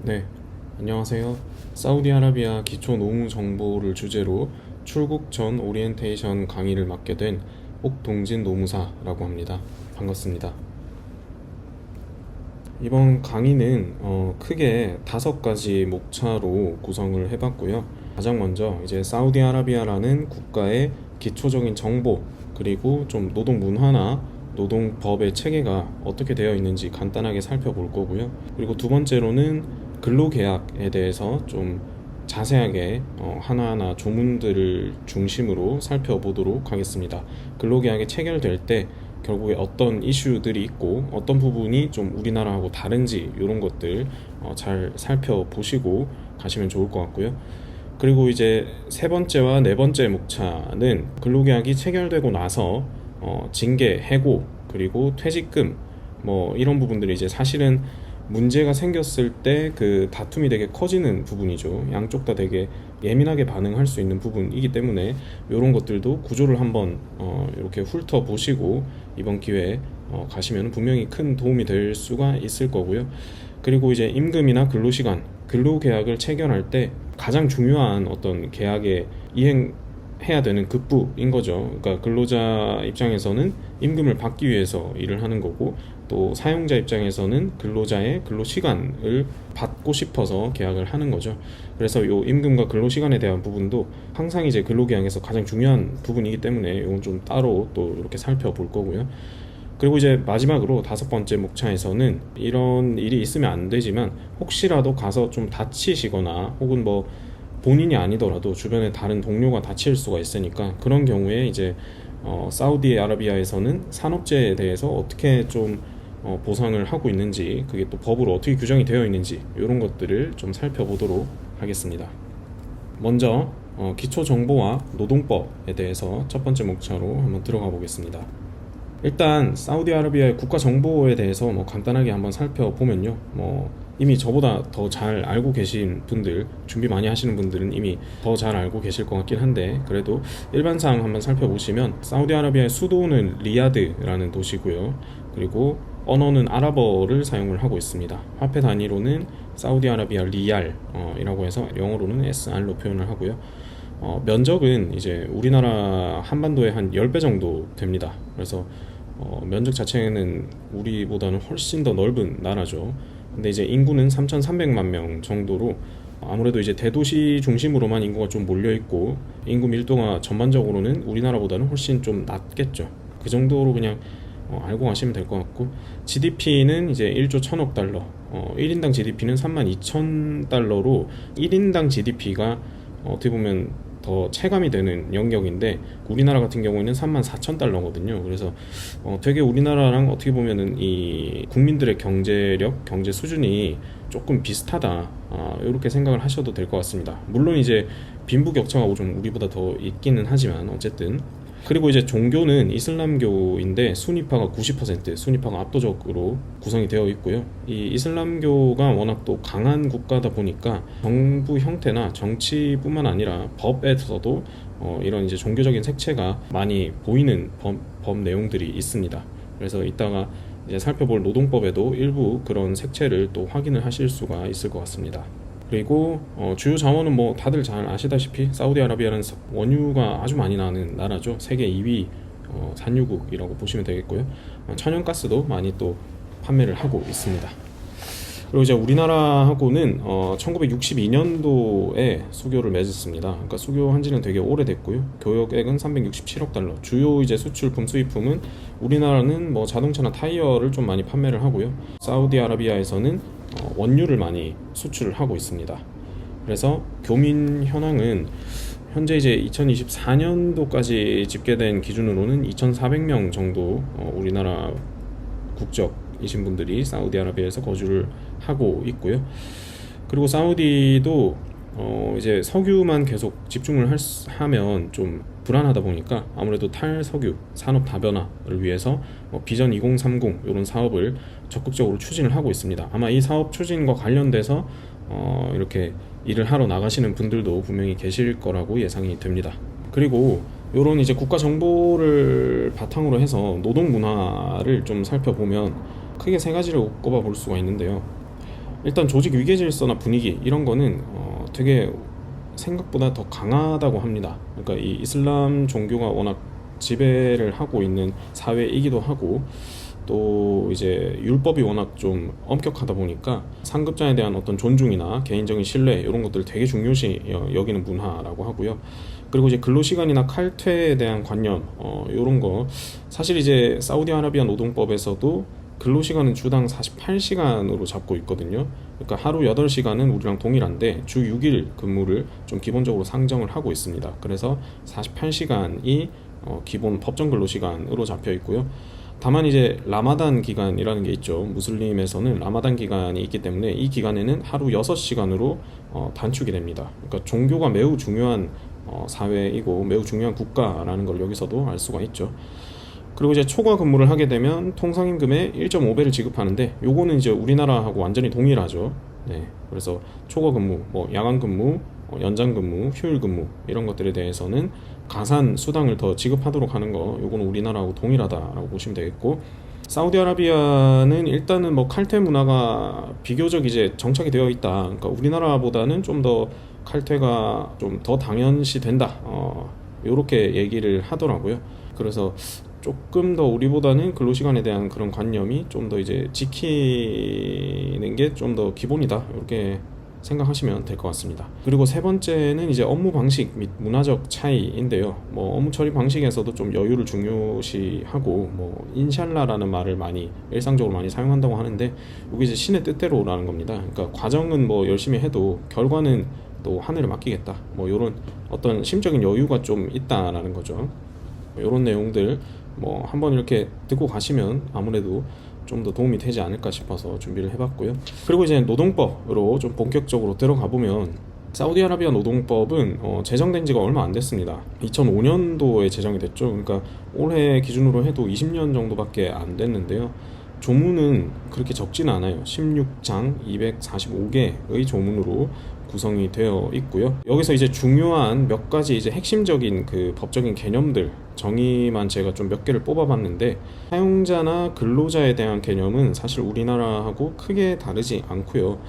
네, 안녕하세요. 사우디아라비아 기초 노무 정보를 주제로 출국 전 오리엔테이션 강의를 맡게 된 옥동진 노무사라고 합니다. 반갑습니다. 이번 강의는 크게 5가지 목차로 구성을 해봤고요. 가장 먼저 이제 사우디아라비아라는 국가의 기초적인 정보, 그리고 좀 노동 문화나 노동법의 체계가 어떻게 되어 있는지 간단하게 살펴볼 거고요. 그리고 두 번째로는 근로계약에 대해서 좀 자세하게 하나하나 조문들을 중심으로 살펴보도록 하겠습니다. 근로계약이 체결될 때 결국에 어떤 이슈들이 있고 어떤 부분이 좀 우리나라하고 다른지 이런 것들 잘 살펴보시고 가시면 좋을 것 같고요. 그리고 이제 세 번째와 네 번째 목차는 근로계약이 체결되고 나서 징계, 해고, 그리고 퇴직금 뭐 이런 부분들이 이제 사실은 문제가 생겼을 때 그 다툼이 되게 커지는 부분이죠. 양쪽 다 되게 예민하게 반응할 수 있는 부분이기 때문에 이런 것들도 구조를 한번 이렇게 훑어보시고 이번 기회에 가시면 분명히 큰 도움이 될 수가 있을 거고요. 그리고 이제 임금이나 근로시간, 근로계약을 체결할 때 가장 중요한 어떤 계약의 이행해야 되는 급부인 거죠. 그러니까 근로자 입장에서는 임금을 받기 위해서 일을 하는 거고, 또 사용자 입장에서는 근로자의 근로시간을 받고 싶어서 계약을 하는 거죠. 그래서 요 임금과 근로시간에 대한 부분도 항상 이제 근로계약에서 가장 중요한 부분이기 때문에 이건 좀 따로 또 이렇게 살펴볼 거고요. 그리고 이제 마지막으로 5번째 목차에서는 이런 일이 있으면 안 되지만 혹시라도 가서 좀 다치시거나 혹은 뭐 본인이 아니더라도 주변에 다른 동료가 다칠 수가 있으니까 그런 경우에 이제 사우디아라비아에서는 산업재해에 대해서 어떻게 좀 보상을 하고 있는지, 그게 또 법으로 어떻게 규정이 되어 있는지 이런 것들을 좀 살펴보도록 하겠습니다. 먼저 기초정보와 노동법에 대해서 첫 번째 목차로 한번 들어가 보겠습니다. 일단 사우디아라비아의 국가정보에 대해서 간단하게 한번 살펴보면요, 이미 저보다 더 잘 알고 계신 분들, 준비 많이 하시는 분들은 이미 더 잘 알고 계실 것 같긴 한데, 그래도 일반상 한번 살펴보시면 사우디아라비아의 수도는 리야드라는 도시고요. 그리고 언어는 아랍어를 사용을 하고 있습니다. 화폐 단위로는 사우디아라비아 리알 이라고 해서 영어로는 SR로 표현을 하고요. 면적은 이제 우리나라 한반도의 한 10배 정도 됩니다. 그래서 면적 자체는 우리보다는 훨씬 더 넓은 나라죠. 근데 이제 인구는 3,300만 명 정도로 아무래도 이제 대도시 중심으로만 인구가 좀 몰려 있고 인구 밀도가 전반적으로는 우리나라보다는 훨씬 좀 낮겠죠. 그 정도로 그냥 알고 가시면 될 것 같고, GDP는 이제 1조 1,000억 달러, 1인당 GDP는 32,000달러로 1인당 GDP가 어떻게 보면 더 체감이 되는 영역인데, 우리나라 같은 경우에는 34,000달러거든요. 그래서 되게 우리나라랑 어떻게 보면은 이 국민들의 경제력, 경제 수준이 조금 비슷하다, 이렇게 생각을 하셔도 될 것 같습니다. 물론 이제 빈부격차가 좀 우리보다 더 있기는 하지만 어쨌든. 그리고 이제 종교는 이슬람교인데 순위파가 90%, 순위파가 압도적으로 구성이 되어 있고요. 이 이슬람교가 워낙 또 강한 국가다 보니까 정부 형태나 정치뿐만 아니라 법에서도 이런 이제 종교적인 색채가 많이 보이는 법 내용들이 있습니다. 그래서 이따가 이제 살펴볼 노동법에도 일부 그런 색채를 또 확인을 하실 수가 있을 것 같습니다. 그리고 주요 자원은 뭐 다들 잘 아시다시피 사우디아라비아는 원유가 아주 많이 나는 나라죠. 세계 2위 산유국이라고 보시면 되겠고요. 천연가스도 많이 또 판매를 하고 있습니다. 그리고 이제 우리나라하고는 1962년도에 수교를 맺었습니다. 그러니까 수교한 지는 되게 오래됐고요. 교역액은 367억 달러. 주요 이제 수출품, 수입품은 우리나라는 뭐 자동차나 타이어를 좀 많이 판매를 하고요. 사우디아라비아에서는 원유를 많이 수출을 하고 있습니다. 그래서 교민 현황은 현재 이제 2024년도까지 집계된 기준으로는 2,400명 정도 우리나라 국적이신 분들이 사우디아라비아에서 거주를 하고 있고요. 그리고 사우디도 이제 석유만 계속 집중을 하면 좀 불안하다 보니까 아무래도 탈석유 산업 다변화를 위해서 비전 2030 이런 사업을 적극적으로 추진을 하고 있습니다. 아마 이 사업 추진과 관련돼서 이렇게 일을 하러 나가시는 분들도 분명히 계실 거라고 예상이 됩니다. 그리고 이런 이제 국가 정보를 바탕으로 해서 노동 문화를 좀 살펴보면 크게 3가지를 꼽아 볼 수가 있는데요. 일단 조직 위계 질서나 분위기 이런 거는 되게 생각보다 더 강하다고 합니다. 그러니까 이 이슬람 종교가 워낙 지배를 하고 있는 사회이기도 하고, 또 이제 율법이 워낙 좀 엄격하다 보니까 상급자에 대한 어떤 존중이나 개인적인 신뢰 이런 것들을 되게 중요시 여기는 문화라고 하고요. 그리고 이제 근로시간이나 칼퇴에 대한 관념 이런 거, 사실 이제 사우디아라비아 노동법에서도 근로시간은 주당 48시간으로 잡고 있거든요. 그러니까 하루 8시간은 우리랑 동일한데 주 6일 근무를 좀 기본적으로 상정을 하고 있습니다. 그래서 48시간이 기본 법정 근로시간으로 잡혀 있고요. 다만 이제 라마단 기간이라는 게 있죠. 무슬림에서는 라마단 기간이 있기 때문에 이 기간에는 하루 6시간으로 단축이 됩니다. 그러니까 종교가 매우 중요한 사회이고 매우 중요한 국가라는 걸 여기서도 알 수가 있죠. 그리고 이제 초과 근무를 하게 되면 통상임금의 1.5배를 지급하는데, 요거는 이제 우리나라하고 완전히 동일하죠. 네. 그래서 초과 근무, 뭐 야간 근무, 연장 근무, 휴일 근무 이런 것들에 대해서는 가산 수당을 더 지급하도록 하는 거, 요거는 우리나라하고 동일하다라고 보시면 되겠고, 사우디아라비아는 일단은 뭐 칼퇴 문화가 비교적 이제 정착이 되어 있다. 그러니까 우리나라보다는 좀 더 칼퇴가 좀 더 당연시 된다. 요렇게 얘기를 하더라고요. 그래서 조금 더 우리보다는 근로시간에 대한 그런 관념이 좀 더 이제 지키는 게 좀 더 기본이다, 이렇게 생각하시면 될 것 같습니다. 그리고 세 번째는 이제 업무 방식 및 문화적 차이인데요. 뭐 업무 처리 방식에서도 좀 여유를 중요시하고, 뭐 인샬라라는 말을 많이 일상적으로 많이 사용한다고 하는데, 이게 이제 신의 뜻대로라는 겁니다. 그러니까 과정은 뭐 열심히 해도 결과는 또 하늘에 맡기겠다, 뭐 이런 어떤 심적인 여유가 좀 있다라는 거죠. 이런 내용들 뭐 한번 이렇게 듣고 가시면 아무래도 좀 더 도움이 되지 않을까 싶어서 준비를 해봤고요. 그리고 이제 노동법으로 좀 본격적으로 들어가 보면, 사우디아라비아 노동법은 제정된 지가 얼마 안 됐습니다. 2005년도에 제정이 됐죠. 그러니까 올해 기준으로 해도 20년 정도밖에 안 됐는데요. 조문은 그렇게 적지는 않아요. 16장 245개의 조문으로 구성이 되어 있고요. 여기서 이제 중요한 몇 가지 이제 핵심적인 그 법적인 개념들 정의만 제가 좀 몇 개를 뽑아봤는데, 사용자나 근로자에 대한 개념은 사실 우리나라하고 크게 다르지 않고요.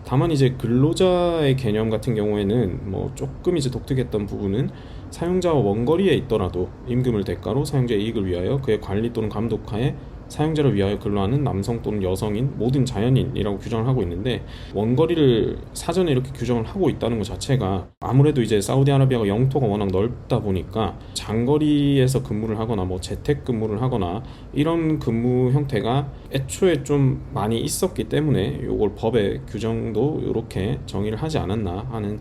다만 이제 근로자의 개념 같은 경우에는 뭐 조금 이제 독특했던 부분은, 사용자와 원거리에 있더라도 임금을 대가로 사용자의 이익을 위하여 그의 관리 또는 감독하에 사용자를 위하여 근로하는 남성 또는 여성인 모든 자연인이라고 규정을 하고 있는데, 원거리를 사전에 이렇게 규정을 하고 있다는 것 자체가 아무래도 이제 사우디아라비아가 영토가 워낙 넓다 보니까 장거리에서 근무를 하거나 뭐 재택 근무를 하거나 이런 근무 형태가 애초에 좀 많이 있었기 때문에 이걸 법의 규정도 이렇게 정의를 하지 않았나 하는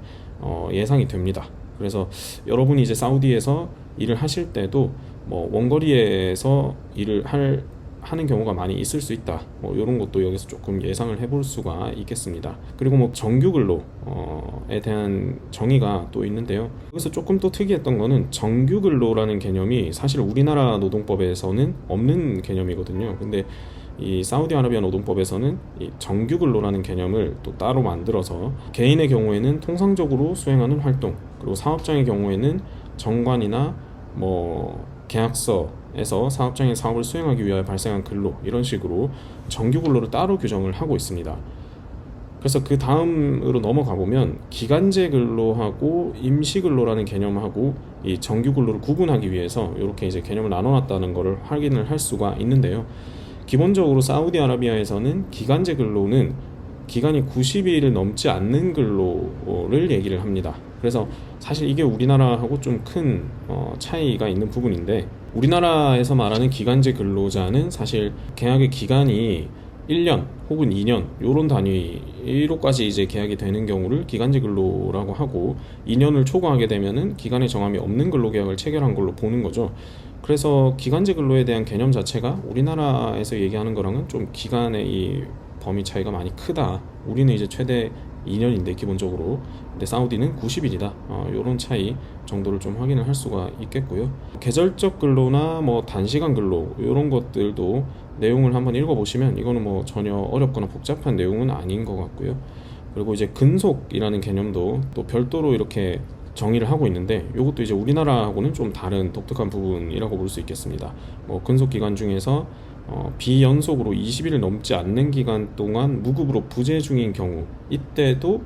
예상이 됩니다. 그래서 여러분이 이제 사우디에서 일을 하실 때도 뭐 원거리에서 일을 하는 경우가 많이 있을 수 있다, 뭐 이런 것도 여기서 조금 예상을 해볼 수가 있겠습니다. 그리고 뭐 정규근로에 대한 정의가 또 있는데요. 여기서 조금 또 특이했던 거는, 정규근로라는 개념이 사실 우리나라 노동법에서는 없는 개념이거든요. 근데 이 사우디아라비아 노동법에서는 이 정규근로라는 개념을 또 따로 만들어서, 개인의 경우에는 통상적으로 수행하는 활동, 그리고 사업장의 경우에는 정관이나 뭐 계약서에서 사업장의 사업을 수행하기 위하여 발생한 근로, 이런 식으로 정규근로를 따로 규정을 하고 있습니다. 그래서 그 다음으로 넘어가 보면, 기간제 근로하고 임시근로라는 개념하고 이 정규근로를 구분하기 위해서 이렇게 이제 개념을 나눠놨다는 것을 확인을 할 수가 있는데요. 기본적으로 사우디아라비아에서는 기간제 근로는 기간이 90일을 넘지 않는 근로를 얘기를 합니다. 그래서 사실 이게 우리나라하고 좀 큰 차이가 있는 부분인데, 우리나라에서 말하는 기간제 근로자는 사실 계약의 기간이 1년 혹은 2년 요런 단위로까지 이제 계약이 되는 경우를 기간제 근로라고 하고, 2년을 초과하게 되면은 기간의 정함이 없는 근로계약을 체결한 걸로 보는 거죠. 그래서 기간제 근로에 대한 개념 자체가 우리나라에서 얘기하는 거랑은 좀 기간의 이 범위 차이가 많이 크다. 우리는 이제 최대 2년인데 기본적으로, 근데 사우디는 90일이다. 이런 차이 정도를 좀 확인을 할 수가 있겠고요. 계절적 근로나 뭐 단시간 근로 이런 것들도 내용을 한번 읽어보시면 이거는 뭐 전혀 어렵거나 복잡한 내용은 아닌 것 같고요. 그리고 이제 근속이라는 개념도 또 별도로 이렇게 정의를 하고 있는데, 이것도 이제 우리나라하고는 좀 다른 독특한 부분이라고 볼 수 있겠습니다. 뭐 근속 기간 중에서 비연속으로 20일을 넘지 않는 기간 동안 무급으로 부재 중인 경우, 이때도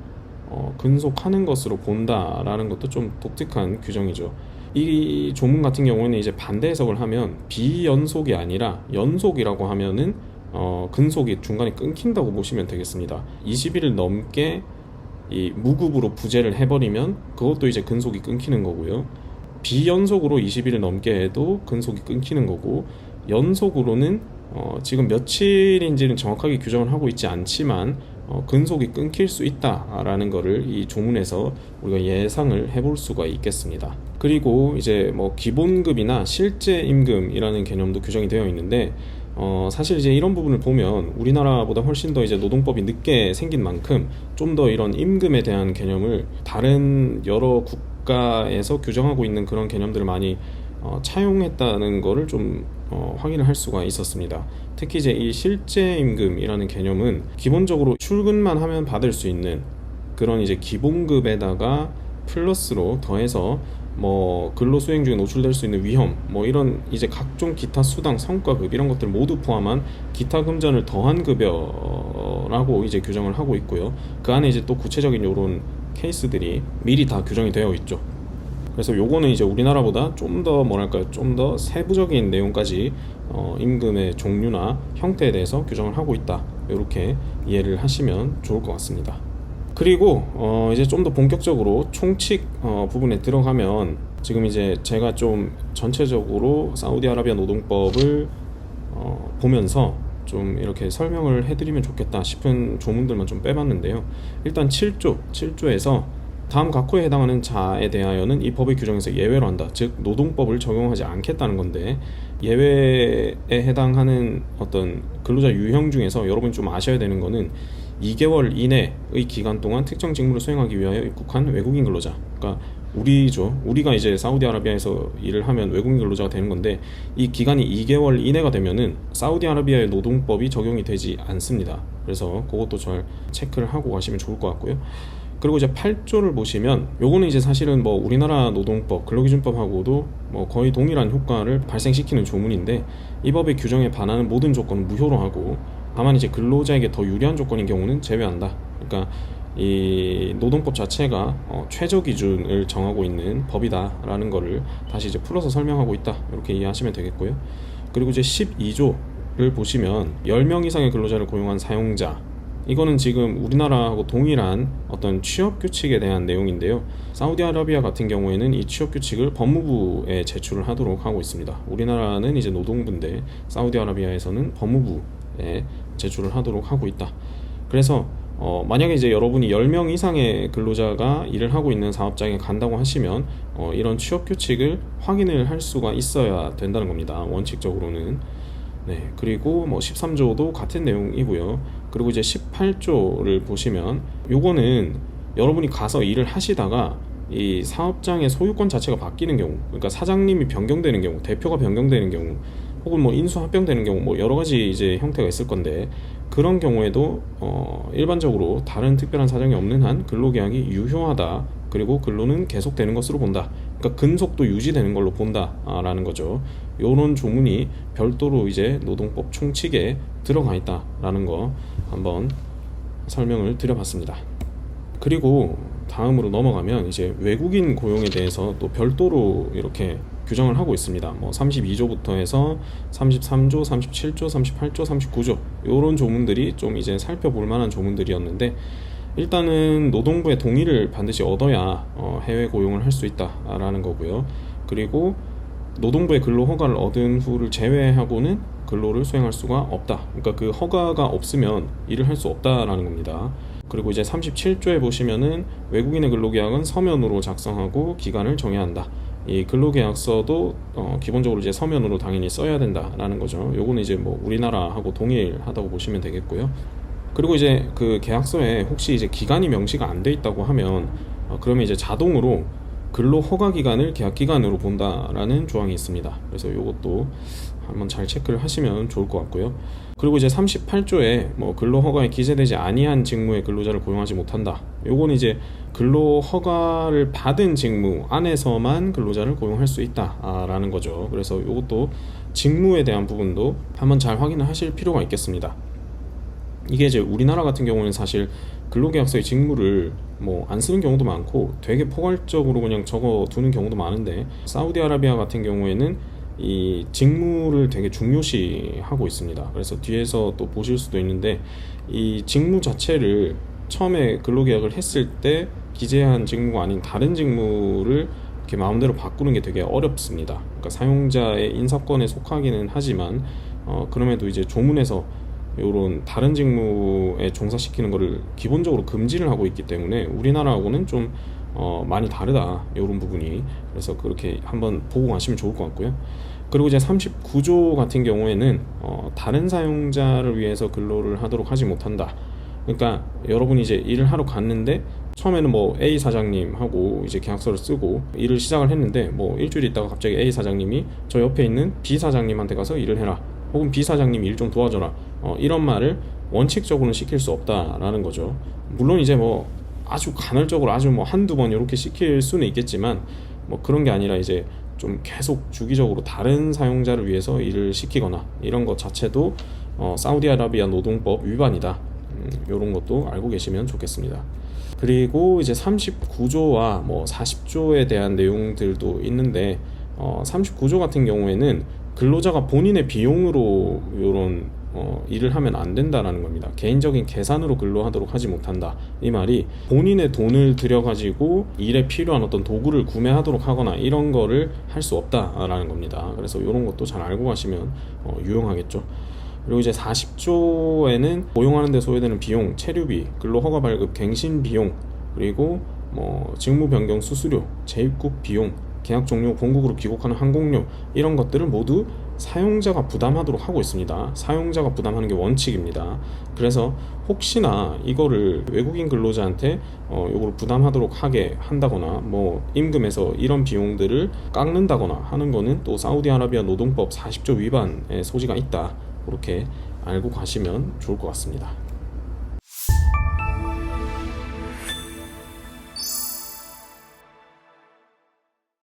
근속하는 것으로 본다라는 것도 좀 독특한 규정이죠. 이 조문 같은 경우에는 이제 반대 해석을 하면 비연속이 아니라 연속이라고 하면은 근속이 중간에 끊긴다고 보시면 되겠습니다. 20일을 넘게 이 무급으로 부재를 해버리면 그것도 이제 근속이 끊기는 거고요. 비연속으로 20일을 넘게 해도 근속이 끊기는 거고, 연속으로는 지금 며칠인지는 정확하게 규정을 하고 있지 않지만 근속이 끊길 수 있다라는 거를 이 조문에서 우리가 예상을 해볼 수가 있겠습니다. 그리고 이제 뭐 기본급이나 실제 임금이라는 개념도 규정이 되어 있는데, 사실 이제 이런 부분을 보면 우리나라보다 훨씬 더 이제 노동법이 늦게 생긴 만큼 좀 더 이런 임금에 대한 개념을 다른 여러 국가에서 규정하고 있는 그런 개념들을 많이 차용했다는 거를 좀 확인을 할 수가 있었습니다. 특히 이제 이 실제 임금이라는 개념은 기본적으로 출근만 하면 받을 수 있는 그런 이제 기본급에다가 플러스로 더해서 뭐 근로 수행 중에 노출될 수 있는 위험, 뭐 이런 이제 각종 기타 수당, 성과급 이런 것들 모두 포함한 기타 금전을 더한 급여라고 이제 규정을 하고 있고요. 그 안에 이제 또 구체적인 요런 케이스들이 미리 다 규정이 되어 있죠. 그래서 요거는 이제 우리나라보다 좀 더 뭐랄까요, 좀 더 세부적인 내용까지 임금의 종류나 형태에 대해서 규정을 하고 있다, 이렇게 이해를 하시면 좋을 것 같습니다. 그리고 이제 좀 더 본격적으로 총칙 부분에 들어가면, 지금 이제 제가 좀 전체적으로 사우디아라비아 노동법을 보면서 좀 이렇게 설명을 해드리면 좋겠다 싶은 조문들만 좀 빼봤는데요. 일단 7조에서 다음 각호에 해당하는 자에 대하여는 이 법의 규정에서 예외로 한다, 즉 노동법을 적용하지 않겠다는 건데, 예외에 해당하는 어떤 근로자 유형 중에서 여러분이 좀 아셔야 되는 거는 2개월 이내의 기간 동안 특정 직무를 수행하기 위하여 입국한 외국인 근로자, 그러니까 우리가 이제 사우디아라비아에서 일을 하면 외국인 근로자가 되는 건데, 이 기간이 2개월 이내가 되면은 사우디아라비아의 노동법이 적용이 되지 않습니다. 그래서 그것도 잘 체크를 하고 가시면 좋을 것 같고요. 그리고 이제 8조를 보시면, 요거는 이제 사실은 뭐 우리나라 노동법, 근로기준법하고도 뭐 거의 동일한 효과를 발생시키는 조문인데, 이 법의 규정에 반하는 모든 조건은 무효로 하고, 다만 이제 근로자에게 더 유리한 조건인 경우는 제외한다. 그러니까 이 노동법 자체가 최저 기준을 정하고 있는 법이다라는 거를 다시 이제 풀어서 설명하고 있다, 이렇게 이해하시면 되겠고요. 그리고 이제 12조를 보시면 10명 이상의 근로자를 고용한 사용자, 이거는 지금 우리나라하고 동일한 어떤 취업 규칙에 대한 내용인데요. 사우디아라비아 같은 경우에는 이 취업 규칙을 법무부에 제출을 하도록 하고 있습니다. 우리나라는 이제 노동부인데 사우디아라비아에서는 법무부에 제출을 하도록 하고 있다. 그래서 만약에 이제 여러분이 10명 이상의 근로자가 일을 하고 있는 사업장에 간다고 하시면 이런 취업 규칙을 확인을 할 수가 있어야 된다는 겁니다, 원칙적으로는. 네, 그리고 뭐 13조도 같은 내용이고요. 그리고 이제 18조를 보시면, 요거는 여러분이 가서 일을 하시다가 이 사업장의 소유권 자체가 바뀌는 경우, 그러니까 사장님이 변경되는 경우, 대표가 변경되는 경우, 혹은 뭐 인수 합병되는 경우, 뭐 여러 가지 이제 형태가 있을 건데, 그런 경우에도 일반적으로 다른 특별한 사정이 없는 한 근로계약이 유효하다, 그리고 근로는 계속되는 것으로 본다, 그러니까 근속도 유지되는 걸로 본다라는 거죠. 요런 조문이 별도로 이제 노동법 총칙에 들어가 있다라는 거 한번 설명을 드려봤습니다. 그리고 다음으로 넘어가면 이제 외국인 고용에 대해서 또 별도로 이렇게 규정을 하고 있습니다. 뭐 32조부터 해서 33조, 37조, 38조, 39조 요런 조문들이 좀 이제 살펴볼 만한 조문들이었는데, 일단은 노동부의 동의를 반드시 얻어야 해외 고용을 할 수 있다라는 거고요. 그리고 노동부의 근로 허가를 얻은 후를 제외하고는 근로를 수행할 수가 없다. 그러니까 그 허가가 없으면 일을 할 수 없다라는 겁니다. 그리고 이제 37조에 보시면은 외국인의 근로계약은 서면으로 작성하고 기간을 정해야 한다. 이 근로계약서도 기본적으로 이제 서면으로 당연히 써야 된다라는 거죠. 요거는 이제 뭐 우리나라하고 동일하다고 보시면 되겠고요. 그리고 이제 그 계약서에 혹시 이제 기간이 명시가 안 돼 있다고 하면 그러면 이제 자동으로 근로 허가 기간을 계약 기간으로 본다라는 조항이 있습니다. 그래서 이것도 한번 잘 체크를 하시면 좋을 것 같고요. 그리고 이제 38조에 뭐 근로 허가에 기재되지 아니한 직무의 근로자를 고용하지 못한다. 요건 이제 근로 허가를 받은 직무 안에서만 근로자를 고용할 수 있다라는 거죠. 그래서 이것도 직무에 대한 부분도 한번 잘 확인을 하실 필요가 있겠습니다. 이게 이제 우리나라 같은 경우는 사실 근로계약서의 직무를 뭐 안 쓰는 경우도 많고 되게 포괄적으로 그냥 적어 두는 경우도 많은데, 사우디아라비아 같은 경우에는 이 직무를 되게 중요시하고 있습니다. 그래서 뒤에서 또 보실 수도 있는데, 이 직무 자체를 처음에 근로계약을 했을 때 기재한 직무가 아닌 다른 직무를 이렇게 마음대로 바꾸는 게 되게 어렵습니다. 그러니까 사용자의 인사권에 속하기는 하지만 그럼에도 이제 조문에서 이런 다른 직무에 종사시키는 것을 기본적으로 금지를 하고 있기 때문에 우리나라하고는 좀 많이 다르다, 이런 부분이. 그래서 그렇게 한번 보고 가시면 좋을 것 같고요. 그리고 이제 39조 같은 경우에는 다른 사용자를 위해서 근로를 하도록 하지 못한다. 그러니까 여러분이 이제 일을 하러 갔는데 처음에는 뭐 A 사장님하고 이제 계약서를 쓰고 일을 시작을 했는데, 뭐 일주일 있다가 갑자기 A 사장님이 저 옆에 있는 B 사장님한테 가서 일을 해라, 혹은 B 사장님 일 좀 도와줘라, 이런 말을 원칙적으로는 시킬 수 없다라는 거죠. 물론 이제 뭐 아주 간헐적으로 아주 뭐 한두 번 이렇게 시킬 수는 있겠지만, 뭐 그런 게 아니라 이제 좀 계속 주기적으로 다른 사용자를 위해서 일을 시키거나 이런 것 자체도 사우디아라비아 노동법 위반이다. 이런 것도 알고 계시면 좋겠습니다. 그리고 이제 39조와 뭐 40조에 대한 내용들도 있는데, 39조 같은 경우에는 근로자가 본인의 비용으로 이런 일을 하면 안 된다라는 겁니다. 개인적인 계산으로 근로하도록 하지 못한다. 이 말이 본인의 돈을 들여가지고 일에 필요한 어떤 도구를 구매하도록 하거나 이런 거를 할 수 없다라는 겁니다. 그래서 이런 것도 잘 알고 가시면 유용하겠죠. 그리고 이제 40조에는 고용하는 데 소요되는 비용, 체류비, 근로허가 발급, 갱신 비용, 그리고 뭐 직무 변경 수수료, 재입국 비용, 계약 종료, 본국으로 귀국하는 항공료, 이런 것들을 모두 사용자가 부담하도록 하고 있습니다. 사용자가 부담하는 게 원칙입니다. 그래서 혹시나 이거를 외국인 근로자한테 이걸 부담하도록 하게 한다거나 뭐 임금에서 이런 비용들을 깎는다거나 하는 거는 또 사우디아라비아 노동법 40조 위반의 소지가 있다. 그렇게 알고 가시면 좋을 것 같습니다.